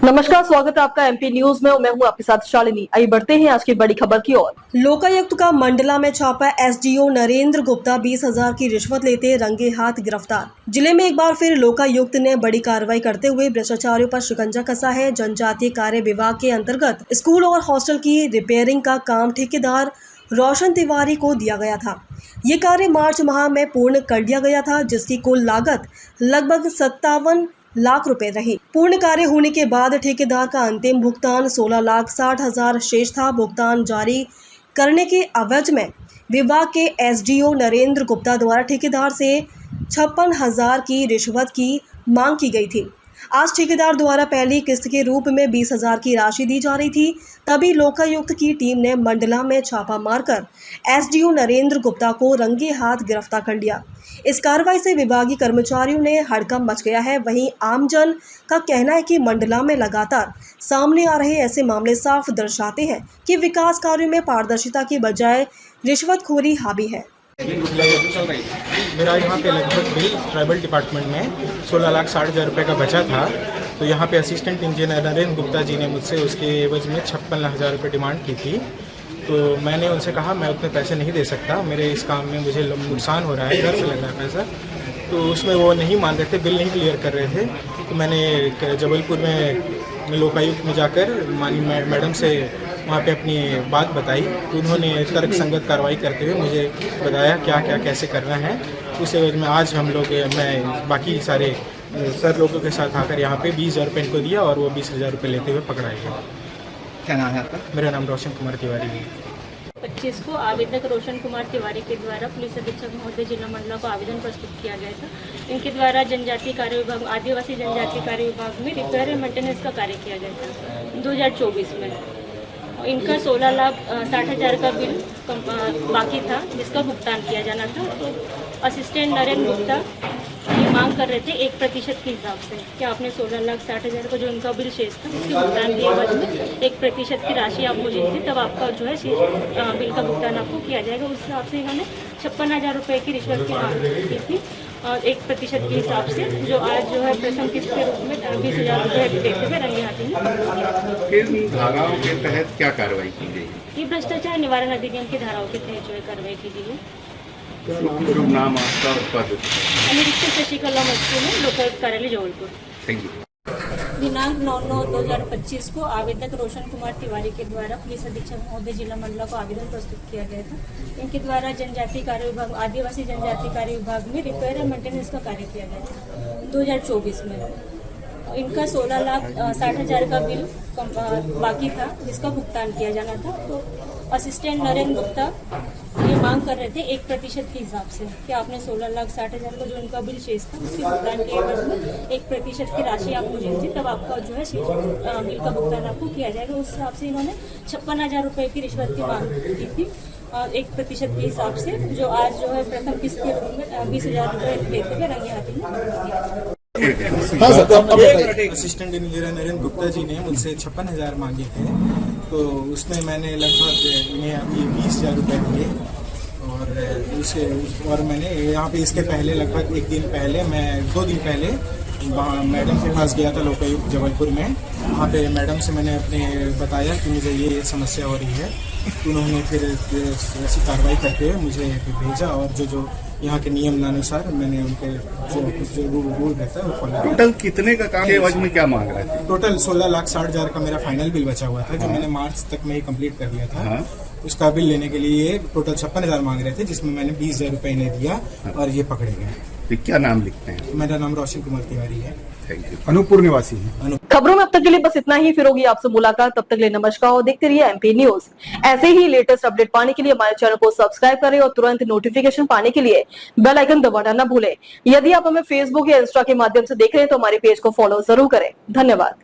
नमस्कार, स्वागत है आपका एमपी न्यूज में। मैं हूं आपके साथ शालिनी। आइए बढ़ते हैं आज की बड़ी खबर की ओर। लोकायुक्त का मंडला में छापा। एसडीओ नरेंद्र गुप्ता 20,000 की रिश्वत लेते रंगे हाथ गिरफ्तार। जिले में एक बार फिर लोकायुक्त ने बड़ी कार्रवाई करते हुए भ्रष्टाचारियों पर शिकंजा कसा है। जनजातीय कार्य विभाग के अंतर्गत स्कूल और हॉस्टल की रिपेयरिंग का काम ठेकेदार रोशन तिवारी को दिया गया था। ये कार्य मार्च माह में पूर्ण कर लिया गया था, जिसकी कुल लागत लगभग 57 लाख रुपए रही। पूर्ण कार्य होने के बाद ठेकेदार का अंतिम भुगतान 16,60,000 शेष था। भुगतान जारी करने के एवज में विभाग के एसडीओ नरेंद्र गुप्ता द्वारा ठेकेदार से 56,000 की रिश्वत की मांग की गई थी। आज ठेकेदार द्वारा पहली किस्त के रूप में 20,000 की राशि दी जा रही थी। तभी लोकायुक्त की टीम ने मंडला में छापा मारकर एसडीओ नरेंद्र गुप्ता को रंगे हाथ गिरफ्तार कर लिया। इस कार्रवाई से विभागीय कर्मचारियों ने हड़कंप मच गया है। वहीं आमजन का कहना है कि मंडला में लगातार सामने आ रहे ऐसे मामले साफ दर्शाते हैं कि विकास कार्यों में पारदर्शिता की बजाय रिश्वतखोरी हावी है। मेरा यहाँ पे लगभग बिल ट्राइबल डिपार्टमेंट में 16,60,000 रुपये का बचा था। तो यहाँ पे असिस्टेंट इंजीनियर नरेंद्र गुप्ता जी ने मुझसे उसके एवज में 56,000 रुपये डिमांड की थी। तो मैंने उनसे कहा मैं उतने पैसे नहीं दे सकता, मेरे इस काम में मुझे नुकसान हो रहा है, घर से लग रहा है पैसा। तो उसमें वो नहीं मान रहे थे, बिल नहीं क्लियर कर रहे थे। तो मैंने जबलपुर में लोकायुक्त में जाकर मानी मैडम से वहाँ पे अपनी बात बताई। तो उन्होंने तर्क संगत कार्रवाई करते हुए मुझे बताया क्या क्या कैसे करना है। उस एवज में आज हम लोग मैं बाकी सारे सर लोगों के साथ आकर यहाँ पे 20,000 रुपये इनको दिया और वो 20,000 रुपये लेते हुए पकड़ाए गए। क्या नाम है आपका? मेरा नाम रोशन कुमार तिवारी है। 25 को आवेदक रोशन कुमार तिवारी के द्वारा पुलिस अधीक्षक महोदय जिला मंडला को आवेदन प्रस्तुत किया गया था। इनके द्वारा जनजातीय कार्य विभाग आदिवासी जनजातीय कार्य विभाग में रिपेयर एंड मेंटेनेंस का कार्य किया गया था 2024 में। इनका 16,60,000 का बिल बाकी था, जिसका भुगतान किया जाना था। तो असिस्टेंट नरेंद्र गुप्ता ये मांग कर रहे थे 1% के हिसाब से कि आपने 16,60,000 का जो इनका बिल शेष था उसके भुगतान के एवज में 1% की राशि आप मुझे दी, तब आपका जो है बिल का भुगतान आपको किया जाएगा। उस हिसाब से इन्होंने 56,000 रुपये की रिश्वत की मांग की थी और 1% के हिसाब से, जो आज जो है प्रथम किस्त के रूप में 20,000 रुपये देते हुए रंगे हाथी में। किन धाराओं के तहत क्या कार्रवाई की गई? ये भ्रष्टाचार निवारण अधिनियम की धाराओं के तहत जो है कार्रवाई की गई है। शुभ नाम आपका और पद? निरीक्षक शशिकला मस्ती में लोकायुक्त कार्यालय जबलपुर। Thank you. दिनांक 9/9/2025 को आवेदक रोशन कुमार तिवारी के द्वारा पुलिस अधीक्षक महोदय जिला मंडला को आवेदन प्रस्तुत किया गया था। इनके द्वारा जनजातीय कार्य विभाग आदिवासी जनजातीय कार्य विभाग में रिपेयर एंड मेंटेनेंस का कार्य किया गया था 2024 में। इनका 16,60,000 का बिल बाकी था, जिसका भुगतान किया जाना था। तो असिस्टेंट नरेंद्र गुप्ता ये मांग कर रहे थे 1% के हिसाब से कि आपने 16,60,000 का जो इनका बिल शेष था उसके भुगतान के एवज में 1% की राशि आप मुझे दी, तब आपका जो है बिल का भुगतान आपको किया जाएगा। उस हिसाब से इन्होंने 56,000 रुपये की रिश्वत की मांग की थी और 1% के हिसाब से, जो आज जो है प्रथम किस्त के रूप में 20,000 रुपये देते हुए रंगे हाथी में। असिस्टेंट इंजीनियर नरेंद्र गुप्ता जी ने मुझसे 56,000 मांगे थे। तो उसमें मैंने लगभग इन्हें अभी 20,000 रुपये दिए और मैंने यहाँ पे इसके पहले लगभग 2 दिन पहले मैडम के पास गया था लोकायुक्त जबलपुर में। वहाँ पे मैडम से मैंने अपने बताया कि मुझे ये समस्या हो रही है। तो उन्होंने फिर ऐसी कार्रवाई करते हुए मुझे भेजा और जो यहाँ के नियम अनुसार मैंने उनके जो रूल रहता है वो फॉलो। टोटल कितने का काम के एवज में क्या मांग रहे थे? टोटल 16,60,000 का मेरा फाइनल बिल बचा हुआ था, जो मैंने मार्च तक में ही कंप्लीट कर दिया था। उसका बिल लेने के लिए टोटल 56,000 मांग रहे थे, जिसमें मैंने 20,000 रुपये इन्हें दिया और ये पकड़े गए। तो क्या नाम लिखते हैं? मेरा नाम रोशन कुमार तिवारी है। Thank you. अनूपपुर निवासी है। खबरों में अब तक के लिए बस इतना ही। फिर होगी आपसे मुलाकात, तब तक के लिए नमस्कार और देखते रहिए एमपी न्यूज। ऐसे ही लेटेस्ट अपडेट पाने के लिए हमारे चैनल को सब्सक्राइब करें और तुरंत नोटिफिकेशन पाने के लिए बेल आइकन दबाना न भूलें। यदि आप हमें फेसबुक या इंस्टा के माध्यम से देख रहे हैं तो हमारे पेज को फॉलो जरूर करें। धन्यवाद।